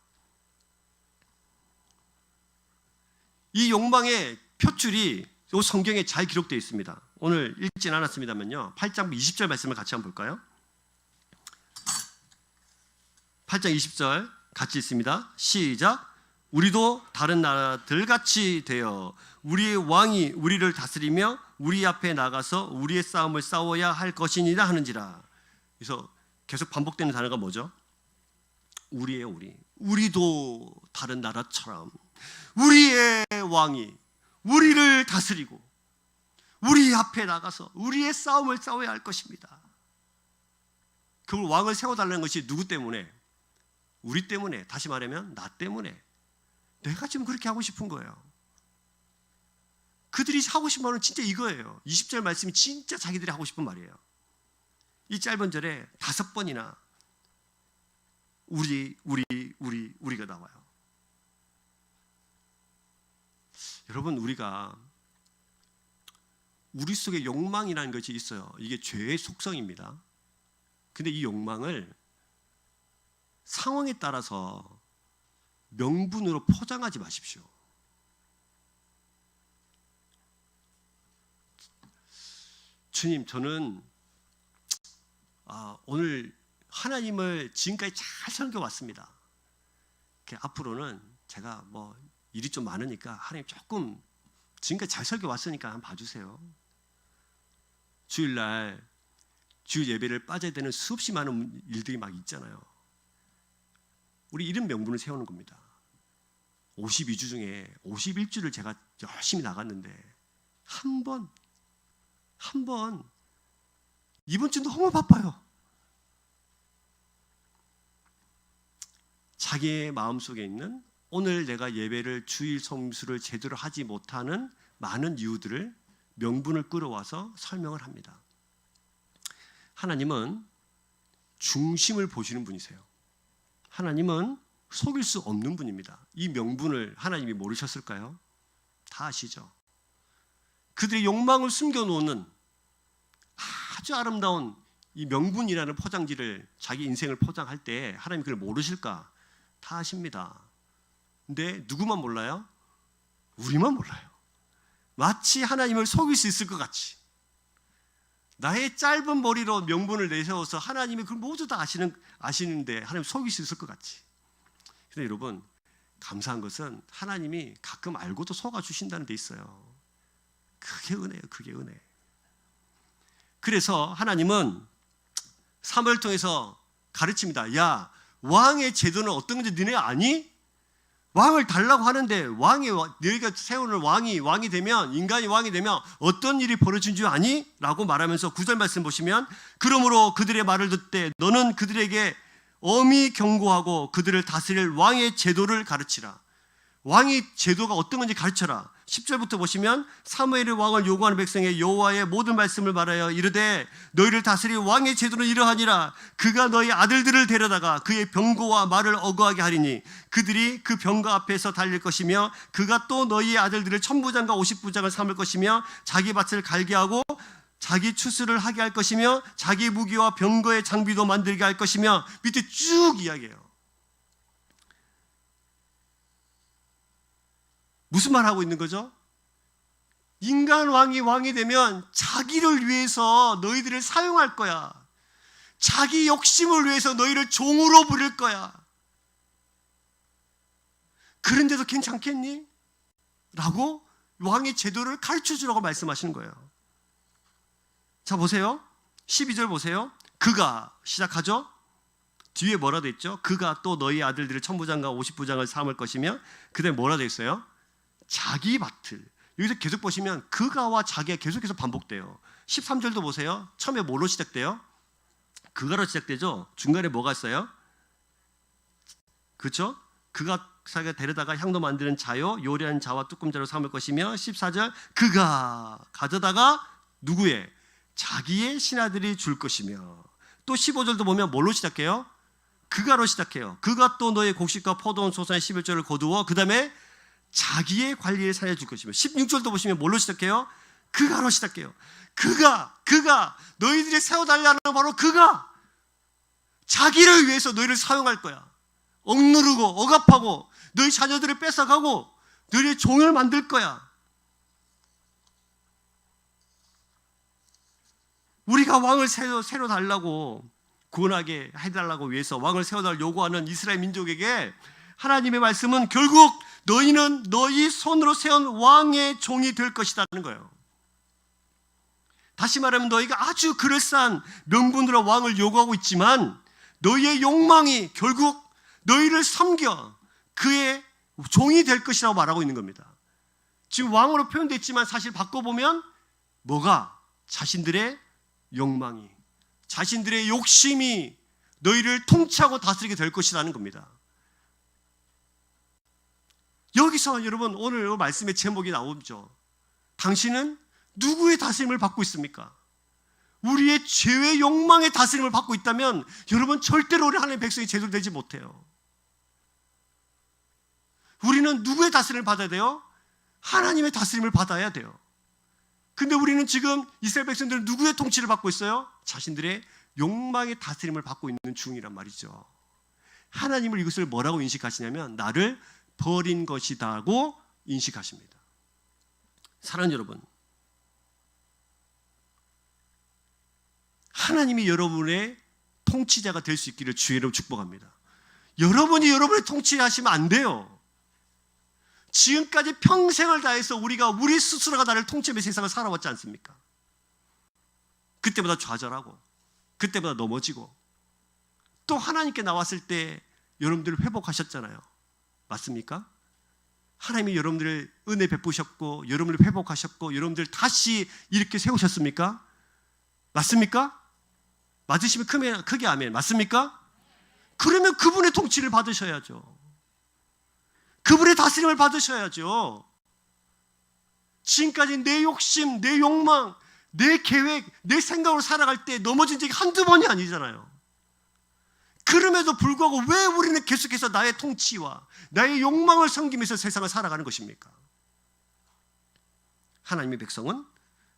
이 욕망의 표출이 이 성경에 잘 기록되어 있습니다. 오늘 읽진 않았습니다만요. 8장 20절 말씀을 같이 한번 볼까요? 8장 20절 같이 읽습니다. 시작. 우리도 다른 나라들 같이 되어 우리의 왕이 우리를 다스리며 우리 앞에 나가서 우리의 싸움을 싸워야 할 것이니라 하는지라. 그래서 계속 반복되는 단어가 뭐죠? 우리예요, 우리. 우리도 다른 나라처럼 우리의 왕이 우리를 다스리고 우리 앞에 나가서 우리의 싸움을 싸워야 할 것입니다. 그 왕을 세워달라는 것이 누구 때문에? 우리 때문에. 다시 말하면 나 때문에. 내가 지금 그렇게 하고 싶은 거예요. 그들이 하고 싶은 말은 진짜 이거예요. 20절 말씀이 진짜 자기들이 하고 싶은 말이에요. 이 짧은 절에 5번이나 우리가 나와요. 여러분, 우리 속에 욕망이라는 것이 있어요. 이게 죄의 속성입니다. 근데 이 욕망을 상황에 따라서 명분으로 포장하지 마십시오. 주님, 저는 오늘 하나님을 지금까지 잘 섬겨왔습니다. 앞으로는 제가 일이 좀 많으니까 하나님 조금 지금까지 잘 섬겨왔으니까 한번 봐주세요. 주일날 주 예배를 빠져야 되는 수없이 많은 일들이 막 있잖아요. 우리 이런 명분을 세우는 겁니다. 52주 중에 51주를 제가 열심히 나갔는데 한 번 이번 주 너무 바빠요. 자기의 마음속에 있는 오늘 내가 예배를 주일 성수를 제대로 하지 못하는 많은 이유들을 명분을 끌어와서 설명을 합니다. 하나님은 중심을 보시는 분이세요. 하나님은 속일 수 없는 분입니다. 이 명분을 하나님이 모르셨을까요? 다 아시죠? 그들의 욕망을 숨겨놓는 아주 아름다운 이 명분이라는 포장지를 자기 인생을 포장할 때 하나님이 그걸 모르실까? 다 아십니다. 근데 누구만 몰라요? 우리만 몰라요. 마치 하나님을 속일 수 있을 것 같이 나의 짧은 머리로 명분을 내세워서 하나님이 그걸 모두 다 아시는데 하나님 속일 수 있을 것 같이. 근데 여러분, 감사한 것은 하나님이 가끔 알고도 속아주신다는 데 있어요. 그게 은혜예요. 그게 은혜. 그래서 하나님은 사무엘을 통해서 가르칩니다. 야, 왕의 제도는 어떤 건지 너네 아니? 왕을 달라고 하는데 너희가 세우는 왕이 되면, 인간이 왕이 되면 어떤 일이 벌어진 줄 아니? 라고 말하면서 9절 말씀 보시면, 그러므로 그들의 말을 듣되 너는 그들에게 엄히 경고하고 그들을 다스릴 왕의 제도를 가르치라. 왕의 제도가 어떤 건지 가르쳐라. 10절부터 보시면 사무엘이 왕을 요구하는 백성의 여호와의 모든 말씀을 말하여 이르되 너희를 다스릴 왕의 제도는 이러하니라. 그가 너희 아들들을 데려다가 그의 병거와 말을 어거하게 하리니 그들이 그 병거 앞에서 달릴 것이며 그가 또 너희의 아들들을 1000부장과 50부장을 삼을 것이며 자기 밭을 갈게 하고 자기 추수를 하게 할 것이며 자기 무기와 병거의 장비도 만들게 할 것이며 밑에 쭉 이야기해요. 무슨 말 하고 있는 거죠? 인간 왕이 되면 자기를 위해서 너희들을 사용할 거야. 자기 욕심을 위해서 너희를 종으로 부릴 거야. 그런데도 괜찮겠니? 라고 왕의 제도를 가르쳐주라고 말씀하시는 거예요. 자, 보세요. 12절 보세요. 그가 시작하죠. 뒤에 뭐라 돼 있죠? 그가 또 너희 아들들을 1000부장과 50부장을 삼을 것이며 그다음에 뭐라 돼 있어요? 자기 밭을. 여기서 계속 보시면 그가와 자기가 계속해서 반복돼요. 13절도 보세요. 처음에 뭐로 시작돼요? 그가로 시작되죠. 중간에 뭐가 있어요? 그렇죠? 그가 자기가 데려다가 향도 만드는 자요 요리하는 자와 뚜껑자로 삼을 것이며 14절 그가 가져다가 누구의? 자기의 신하들이 줄 것이며 또 15절도 보면 뭘로 시작해요? 그가로 시작해요. 그가 또 너의 곡식과 포도원 소산의 11절을 거두어 그 다음에 자기의 관리를 살려줄 것이며 16절도 보시면 뭘로 시작해요? 그가로 시작해요. 그가 너희들이 세워달라는 바로 그가 자기를 위해서 너희를 사용할 거야. 억누르고 억압하고 너희 자녀들을 뺏어가고 너희의 종을 만들 거야. 우리가 왕을 새로 달라고 구원하게 해달라고 위해서 왕을 세워달라고 요구하는 이스라엘 민족에게 하나님의 말씀은 결국 너희는 너희 손으로 세운 왕의 종이 될 것이라는 거예요. 다시 말하면 너희가 아주 그럴싸한 명분으로 왕을 요구하고 있지만 너희의 욕망이 결국 너희를 섬겨 그의 종이 될 것이라고 말하고 있는 겁니다. 지금 왕으로 표현되어 있지만 사실 바꿔보면 뭐가? 자신들의 욕망이, 자신들의 욕심이 너희를 통치하고 다스리게 될 것이라는 겁니다. 여기서 여러분 오늘 말씀의 제목이 나오죠. 당신은 누구의 다스림을 받고 있습니까? 우리의 죄의 욕망의 다스림을 받고 있다면 여러분 절대로 우리 하나님의 백성이 제대로 되지 못해요. 우리는 누구의 다스림을 받아야 돼요? 하나님의 다스림을 받아야 돼요. 근데 우리는 지금 이스라엘 백성들은 누구의 통치를 받고 있어요? 자신들의 욕망의 다스림을 받고 있는 중이란 말이죠. 하나님을 이것을 뭐라고 인식하시냐면 나를 버린 것이다고 인식하십니다. 사랑하는 여러분, 하나님이 여러분의 통치자가 될 수 있기를 주의로 축복합니다. 여러분이 여러분의 통치하시면 안 돼요. 지금까지 평생을 다해서 우리 스스로가 나를 통치하며 세상을 살아왔지 않습니까? 그때마다 좌절하고 그때마다 넘어지고 또 하나님께 나왔을 때 여러분들을 회복하셨잖아요. 맞습니까? 하나님이 여러분들의 은혜 베푸셨고 여러분을 회복하셨고 여러분들 다시 이렇게 세우셨습니까? 맞습니까? 맞으시면 크게 아멘. 맞습니까? 그러면 그분의 통치를 받으셔야죠. 그분의 다스림을 받으셔야죠. 지금까지 내 욕심, 내 욕망, 내 계획, 내 생각으로 살아갈 때 넘어진 적이 한두 번이 아니잖아요. 그럼에도 불구하고 왜 우리는 계속해서 나의 통치와 나의 욕망을 섬기면서 세상을 살아가는 것입니까? 하나님의 백성은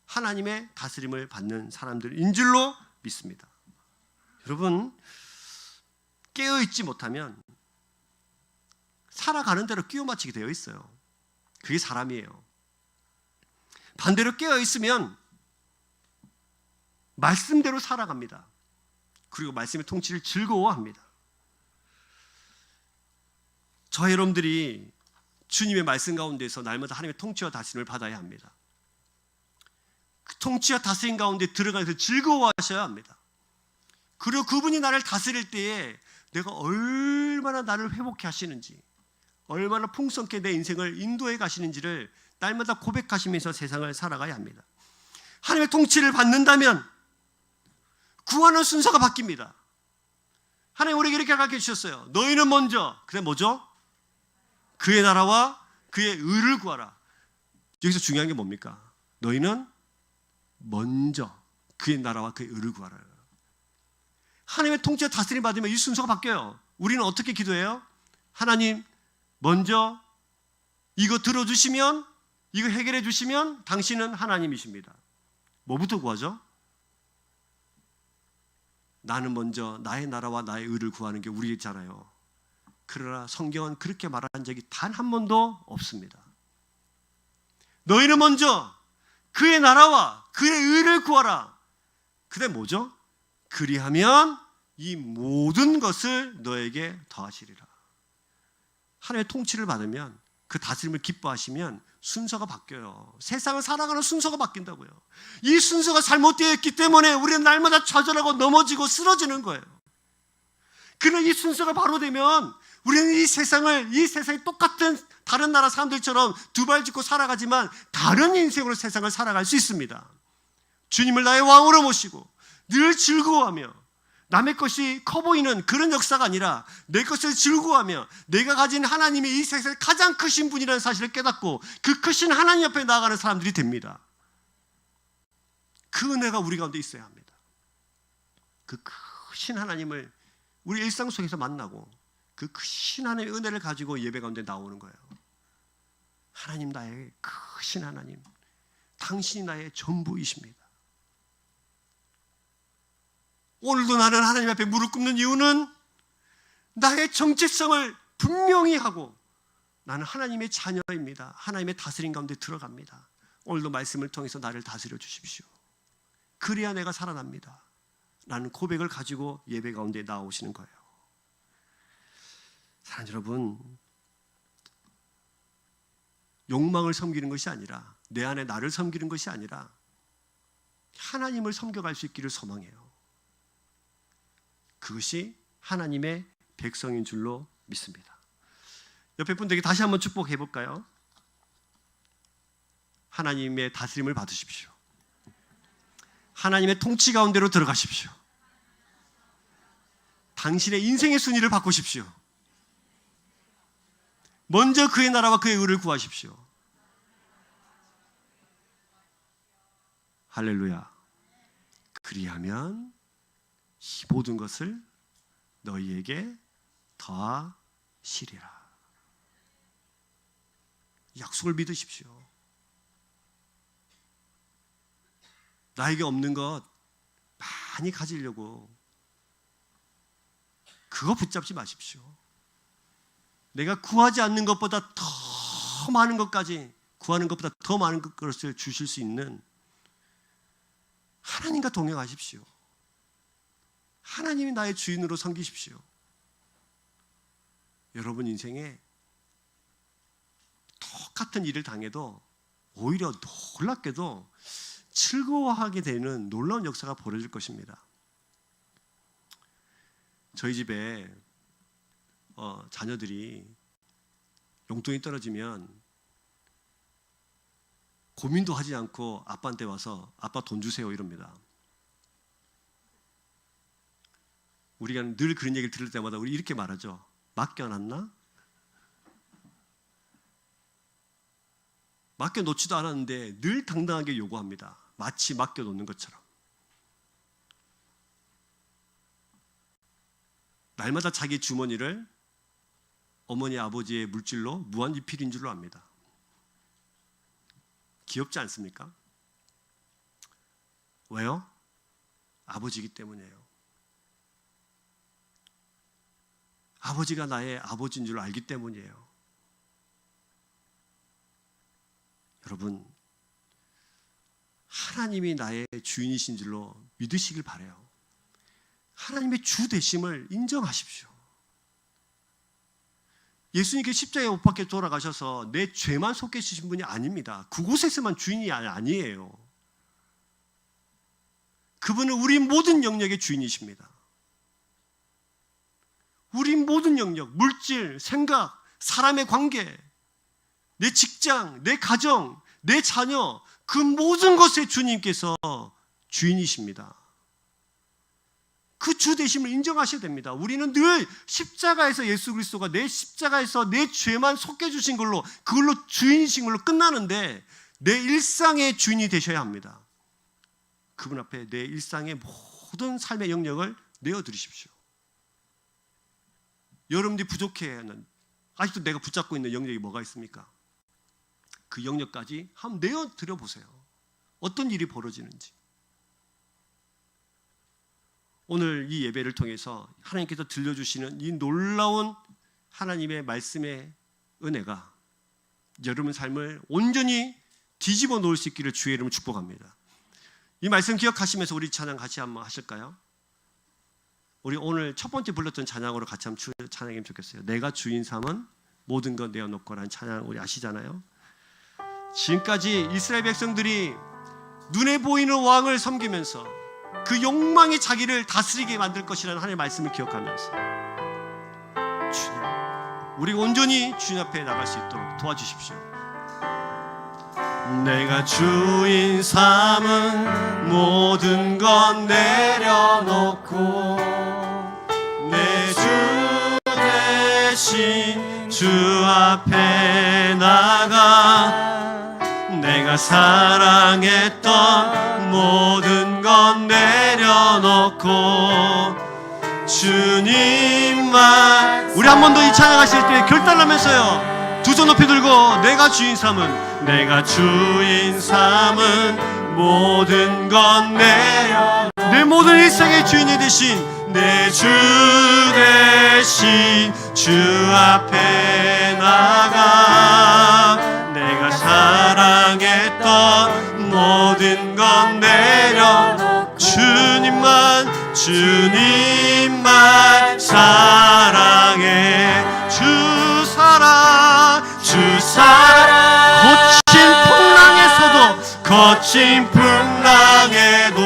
하나님의 다스림을 받는 사람들인 줄로 믿습니다. 여러분, 깨어있지 못하면 살아가는 대로 끼워 맞추게 되어 있어요. 그게 사람이에요. 반대로 깨어있으면 말씀대로 살아갑니다. 그리고 말씀의 통치를 즐거워합니다. 저 여러분들이 주님의 말씀 가운데서 날마다 하나님의 통치와 다스림을 받아야 합니다. 그 통치와 다스림 가운데 들어가서 즐거워하셔야 합니다. 그리고 그분이 나를 다스릴 때에 내가 얼마나 나를 회복해 하시는지, 얼마나 풍성하게 내 인생을 인도해 가시는지를 날마다 고백하시면서 세상을 살아가야 합니다. 하나님의 통치를 받는다면 구하는 순서가 바뀝니다. 하나님 우리에게 이렇게 가르쳐 주셨어요. 너희는 먼저, 그게 뭐죠? 그의 나라와 그의 의를 구하라. 여기서 중요한 게 뭡니까? 너희는 먼저 그의 나라와 그의 의를 구하라. 하나님의 통치와 다스림 받으면 이 순서가 바뀌어요. 우리는 어떻게 기도해요? 하나님 먼저 이거 들어주시면, 이거 해결해 주시면 당신은 하나님이십니다. 뭐부터 구하죠? 나는 먼저 나의 나라와 나의 의를 구하는 게 우리잖아요. 그러나 성경은 그렇게 말한 적이 단 한 번도 없습니다. 너희는 먼저 그의 나라와 그의 의를 구하라. 그게 뭐죠? 그리하면 이 모든 것을 너에게 더하시리라. 하나님의 통치를 받으면, 그 다스림을 기뻐하시면 순서가 바뀌어요. 세상을 살아가는 순서가 바뀐다고요. 이 순서가 잘못되어 있기 때문에 우리는 날마다 좌절하고 넘어지고 쓰러지는 거예요. 그러나 이 순서가 바로 되면 우리는 이 세상이 똑같은 다른 나라 사람들처럼 두 발 짚고 살아가지만 다른 인생으로 세상을 살아갈 수 있습니다. 주님을 나의 왕으로 모시고 늘 즐거워하며, 남의 것이 커 보이는 그런 역사가 아니라 내 것을 즐거워하며 내가 가진 하나님이 이 세상에 가장 크신 분이라는 사실을 깨닫고 그 크신 하나님 옆에 나아가는 사람들이 됩니다. 그 은혜가 우리 가운데 있어야 합니다. 그 크신 하나님을 우리 일상 속에서 만나고 그 크신 하나님의 은혜를 가지고 예배 가운데 나오는 거예요. 하나님, 나의 크신 하나님, 당신이 나의 전부이십니다. 오늘도 나는 하나님 앞에 무릎 꿇는 이유는 나의 정체성을 분명히 하고 나는 하나님의 자녀입니다. 하나님의 다스림 가운데 들어갑니다. 오늘도 말씀을 통해서 나를 다스려 주십시오. 그래야 내가 살아납니다. 라는 고백을 가지고 예배 가운데 나오시는 거예요. 사랑하는 여러분, 욕망을 섬기는 것이 아니라, 내 안에 나를 섬기는 것이 아니라 하나님을 섬겨갈 수 있기를 소망해요. 그것이 하나님의 백성인 줄로 믿습니다. 옆에 분들에게 다시 한번 축복해 볼까요? 하나님의 다스림을 받으십시오. 하나님의 통치 가운데로 들어가십시오. 당신의 인생의 순위를 바꾸십시오. 먼저 그의 나라와 그의 의를 구하십시오. 할렐루야. 그리하면 이 모든 것을 너희에게 더하시리라. 약속을 믿으십시오. 나에게 없는 것 많이 가지려고 그거 붙잡지 마십시오. 내가 구하지 않는 것보다 더 많은 것까지, 구하는 것보다 더 많은 것을 주실 수 있는 하나님과 동행하십시오. 하나님이 나의 주인으로 섬기십시오. 여러분 인생에 똑같은 일을 당해도 오히려 놀랍게도 즐거워하게 되는 놀라운 역사가 벌어질 것입니다. 저희 집에 자녀들이 용돈이 떨어지면 고민도 하지 않고 아빠한테 와서 아빠 돈 주세요 이럽니다. 우리가 늘 그런 얘기를 들을 때마다 우리 이렇게 말하죠. 맡겨놨나? 맡겨놓지도 않았는데 늘 당당하게 요구합니다. 마치 맡겨놓는 것처럼. 날마다 자기 주머니를 어머니 아버지의 물질로 무한리필인 줄로 압니다. 귀엽지 않습니까? 왜요? 아버지이기 때문이에요. 아버지가 나의 아버지인 줄 알기 때문이에요. 여러분, 하나님이 나의 주인이신 줄로 믿으시길 바라요. 하나님의 주 되심을 인정하십시오. 예수님께 십자가에 못 박혀 돌아가셔서 내 죄만 속해 주신 분이 아닙니다. 그곳에서만 주인이 아니에요. 그분은 우리 모든 영역의 주인이십니다. 우리 모든 영역, 물질, 생각, 사람의 관계, 내 직장, 내 가정, 내 자녀, 그 모든 것의 주님께서 주인이십니다. 그 주 되심을 인정하셔야 됩니다. 우리는 늘 십자가에서 예수 그리스도가 내 십자가에서 내 죄만 속해주신 걸로, 그걸로 주인이신 걸로 끝나는데 내 일상의 주인이 되셔야 합니다. 그분 앞에 내 일상의 모든 삶의 영역을 내어드리십시오. 여러분들이 부족해하는, 아직도 내가 붙잡고 있는 영역이 뭐가 있습니까? 그 영역까지 한번 내어드려 보세요. 어떤 일이 벌어지는지. 오늘 이 예배를 통해서 하나님께서 들려주시는 이 놀라운 하나님의 말씀의 은혜가 여러분 삶을 온전히 뒤집어 놓을 수 있기를 주의 이름으로 축복합니다. 이 말씀 기억하시면서 우리 찬양 같이 한번 하실까요? 우리 오늘 첫 번째 불렀던 찬양으로 같이 한번 찬양하면 좋겠어요. 내가 주인 삼은 모든 것 내어놓고라는 찬양 우리 아시잖아요. 지금까지 이스라엘 백성들이 눈에 보이는 왕을 섬기면서 그 욕망이 자기를 다스리게 만들 것이라는 하나님의 말씀을 기억하면서 주님, 우리가 온전히 주님 앞에 나갈 수 있도록 도와주십시오. 내가 주인 삼은 모든 것 내려놓고 내 주 대신 주 앞에 나가 내가 사랑했던 모든 것 내려놓고 주님만. 우리 한 번 더 이 찬양하실 때 결단하면서요, 두 손 높이 들고 내가 주인 삼은, 내가 주인 삼은 모든 것 내 모든 일생의 주인이 되신 내 주 대신 주 앞에 나가 내가 사랑했던 모든 것 내려 주님만 사랑해. 주 사랑 거친 풍랑에도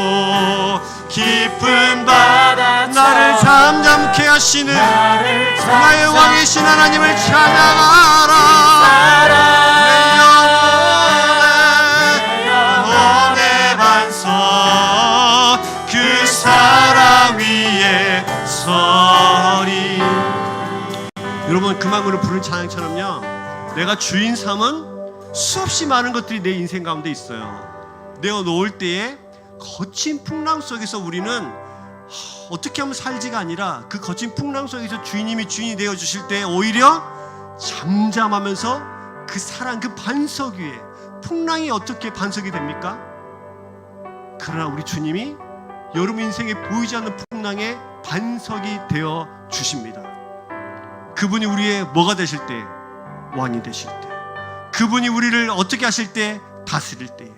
기쁨 받아 나를 잠잠케 하시는 나의 왕이신 하나님을 찬양하라. 내 영혼의 반석 그 사랑 위에 서리. 여러분, 그만으로 부른 찬양처럼요, 내가 주인 삼은 수없이 많은 것들이 내 인생 가운데 있어요. 내어 놓을 때에 거친 풍랑 속에서 우리는 어떻게 하면 살지가 아니라 그 거친 풍랑 속에서 주님이 주인이 되어 주실 때 오히려 잠잠하면서 그 사랑, 그 반석 위에 풍랑이 어떻게 반석이 됩니까? 그러나 우리 주님이 여러분 인생에 보이지 않는 풍랑의 반석이 되어 주십니다. 그분이 우리의 뭐가 되실 때? 왕이 되실 때. 그분이 우리를 어떻게 하실 때? 다스릴 때에.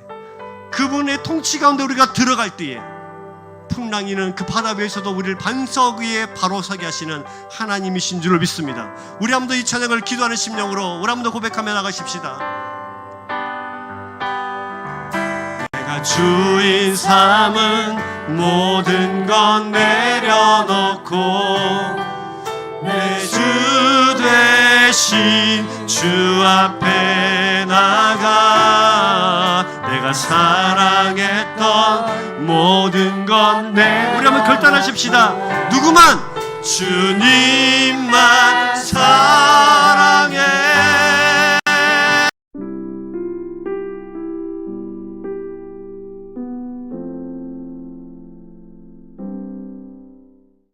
그분의 통치 가운데 우리가 들어갈 때에 풍랑이는 그 바다 위에서도 우리를 반석 위에 바로 서게 하시는 하나님이신 줄을 믿습니다. 우리 한번 더 이 찬양을 기도하는 심령으로 우리 한번 더 고백하며 나가십시다. 내가 주인 삼은 모든 건 내려놓고 내 주 되신 주 앞에 나가 내가 사랑했던 모든 건 우리 한번 결단하십시다. 누구만 주님